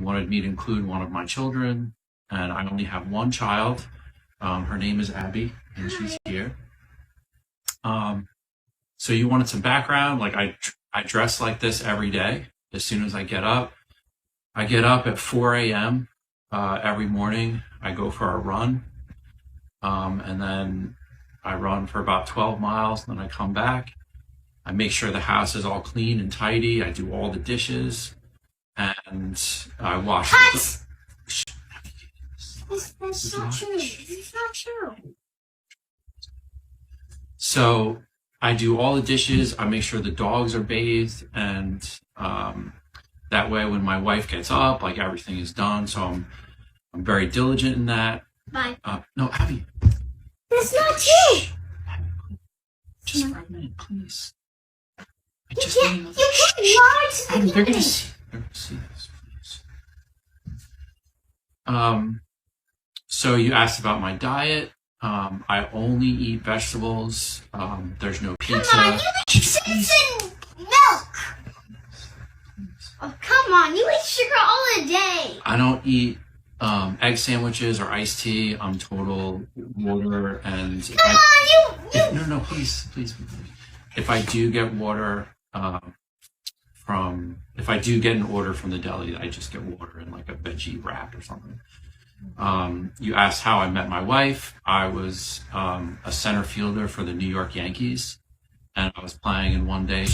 wanted me to include one of my children, and I only have one child. Her name is Abby, and she's here. So you wanted some background? Like I dress like this every day. As soon as I get up at 4 a.m. Every morning. I go for a run, and then I run for about 12 miles. And then I come back. I make sure the house is all clean and tidy. I do all the dishes, and I wash. That's not true. It's not true. So I do all the dishes. I make sure the dogs are bathed, and that way, when my wife gets up, like everything is done. So I'm very diligent in that. Bye. No, Abby. That's not true. Abby, just for a minute, please. You can't lie to Abby, the they're kid. gonna see this, please. So you asked about my diet. I only eat vegetables. There's no pizza. Come on, you eat chips and milk. Oh, come on, you eat sugar all the day. I don't eat egg sandwiches or iced tea. I'm total water and. Come on, you. No, please. If I do get water if I do get an order from the deli, I just get water in like a veggie wrap or something. You asked how I met my wife. I was a center fielder for the New York Yankees, and I was playing, and one day